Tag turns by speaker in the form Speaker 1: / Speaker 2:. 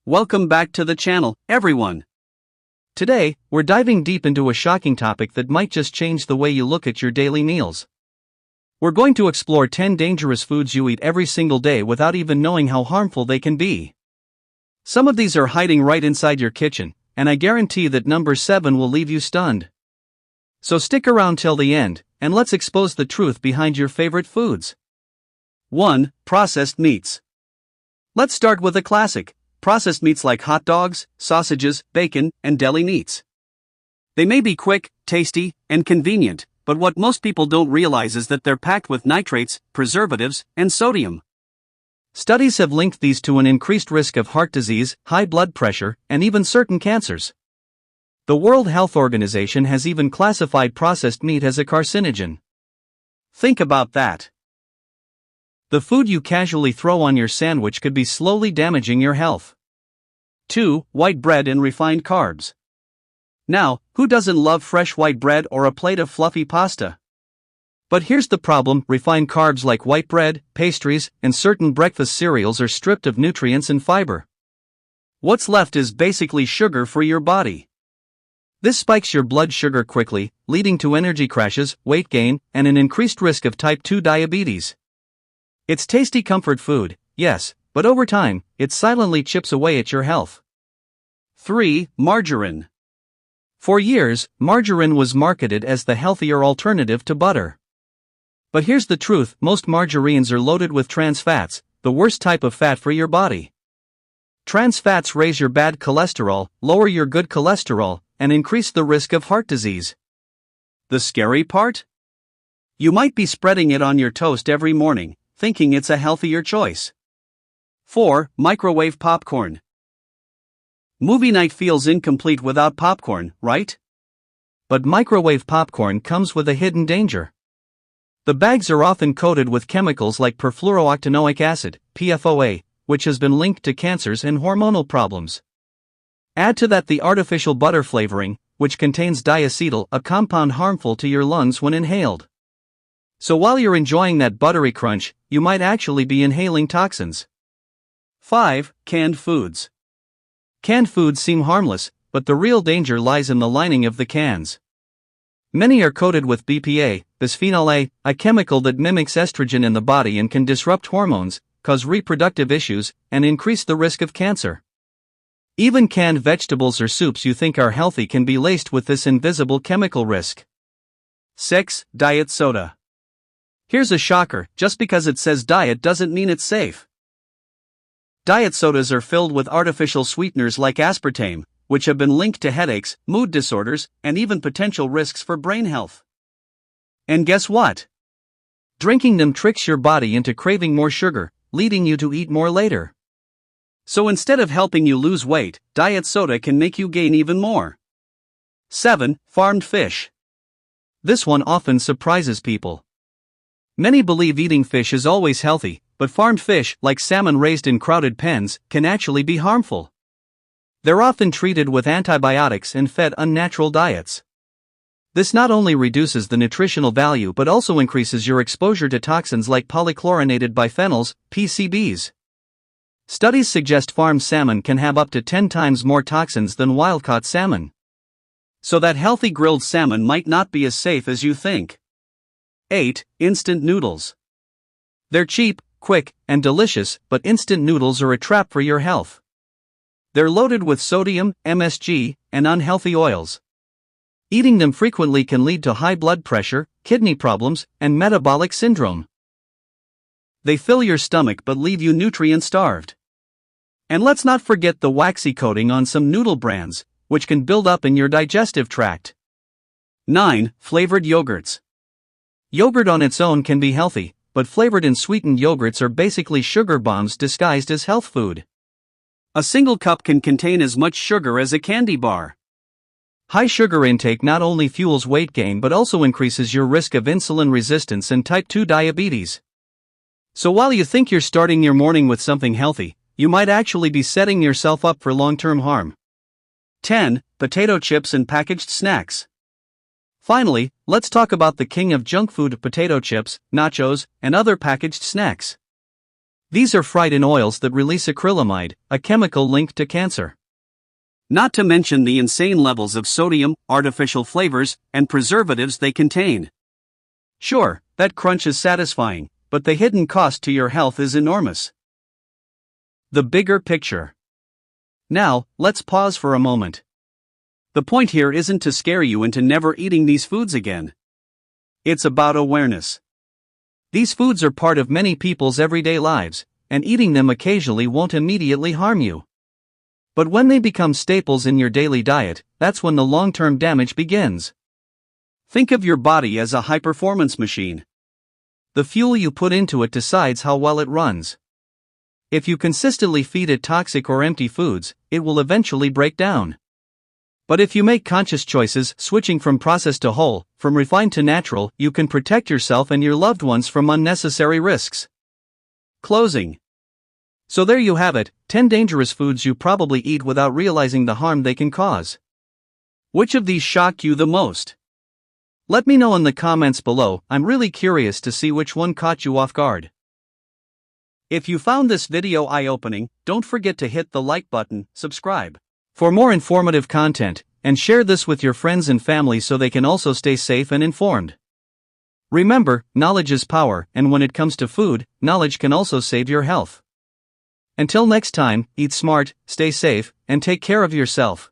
Speaker 1: Welcome back to the channel, everyone. Today, we're diving deep into a shocking topic that might just change the way you look at your daily meals. We're going to explore 10 dangerous foods you eat every single day without even knowing how harmful they can be. Some of these are hiding right inside your kitchen, and I guarantee that number 7 will leave you stunned. So stick around till the end, and let's expose the truth behind your favorite foods. 1. Processed meats. Let's start with a classic. Processed meats like hot dogs, sausages, bacon, and deli meats. They may be quick, tasty, and convenient, but what most people don't realize is that they're packed with nitrates, preservatives, and sodium. Studies have linked these to an increased risk of heart disease, high blood pressure, and even certain cancers. The World Health Organization has even classified processed meat as a carcinogen. Think about that. The food you casually throw on your sandwich could be slowly damaging your health. 2. White bread and refined carbs. Now, who doesn't love fresh white bread or a plate of fluffy pasta? But here's the problem: refined carbs like white bread, pastries, and certain breakfast cereals are stripped of nutrients and fiber. What's left is basically sugar for your body. This spikes your blood sugar quickly, leading to energy crashes, weight gain, and an increased risk of type 2 diabetes. It's tasty comfort food, yes, but over time, it silently chips away at your health. 3. Margarine. For years, margarine was marketed as the healthier alternative to butter. But here's the truth: most margarines are loaded with trans fats, the worst type of fat for your body. Trans fats raise your bad cholesterol, lower your good cholesterol, and increase the risk of heart disease. The scary part? You might be spreading it on your toast every morning, thinking it's a healthier choice. 4. Microwave popcorn. Movie night feels incomplete without popcorn, right? But microwave popcorn comes with a hidden danger. The bags are often coated with chemicals like perfluorooctanoic acid, PFOA, which has been linked to cancers and hormonal problems. Add to that the artificial butter flavoring, which contains diacetyl, a compound harmful to your lungs when inhaled. So while you're enjoying that buttery crunch, you might actually be inhaling toxins. 5. Canned foods. Canned foods seem harmless, but the real danger lies in the lining of the cans. Many are coated with BPA, bisphenol A, a chemical that mimics estrogen in the body and can disrupt hormones, cause reproductive issues, and increase the risk of cancer. Even canned vegetables or soups you think are healthy can be laced with this invisible chemical risk. 6. Diet soda. Here's a shocker: just because it says diet doesn't mean it's safe. Diet sodas are filled with artificial sweeteners like aspartame, which have been linked to headaches, mood disorders, and even potential risks for brain health. And guess what? Drinking them tricks your body into craving more sugar, leading you to eat more later. So instead of helping you lose weight, diet soda can make you gain even more. 7. Farmed fish. This one often surprises people. Many believe eating fish is always healthy, but farmed fish, like salmon raised in crowded pens, can actually be harmful. They're often treated with antibiotics and fed unnatural diets. This not only reduces the nutritional value but also increases your exposure to toxins like polychlorinated biphenyls, PCBs. Studies suggest farmed salmon can have up to 10 times more toxins than wild-caught salmon. So that healthy grilled salmon might not be as safe as you think. 8. Instant noodles. They're cheap, quick, and delicious, but instant noodles are a trap for your health. They're loaded with sodium, MSG, and unhealthy oils. Eating them frequently can lead to high blood pressure, kidney problems, and metabolic syndrome. They fill your stomach but leave you nutrient-starved. And let's not forget the waxy coating on some noodle brands, which can build up in your digestive tract. 9. Flavored yogurts. Yogurt on its own can be healthy, but flavored and sweetened yogurts are basically sugar bombs disguised as health food. A single cup can contain as much sugar as a candy bar. High sugar intake not only fuels weight gain but also increases your risk of insulin resistance and type 2 diabetes. So while you think you're starting your morning with something healthy, you might actually be setting yourself up for long-term harm. 10. Potato chips and packaged snacks. Finally, let's talk about the king of junk food: potato chips, nachos, and other packaged snacks. These are fried in oils that release acrylamide, a chemical linked to cancer. Not to mention the insane levels of sodium, artificial flavors, and preservatives they contain. Sure, that crunch is satisfying, but the hidden cost to your health is enormous. The bigger picture. Now, let's pause for a moment. The point here isn't to scare you into never eating these foods again. It's about awareness. These foods are part of many people's everyday lives, and eating them occasionally won't immediately harm you. But when they become staples in your daily diet, that's when the long-term damage begins. Think of your body as a high-performance machine. The fuel you put into it decides how well it runs. If you consistently feed it toxic or empty foods, it will eventually break down. But if you make conscious choices, switching from processed to whole, from refined to natural, you can protect yourself and your loved ones from unnecessary risks. Closing. So there you have it, 10 dangerous foods you probably eat without realizing the harm they can cause. Which of these shocked you the most? Let me know in the comments below. I'm really curious to see which one caught you off guard. If you found this video eye-opening, don't forget to hit the like button, subscribe for more informative content, and share this with your friends and family so they can also stay safe and informed. Remember, knowledge is power, and when it comes to food, knowledge can also save your health. Until next time, eat smart, stay safe, and take care of yourself.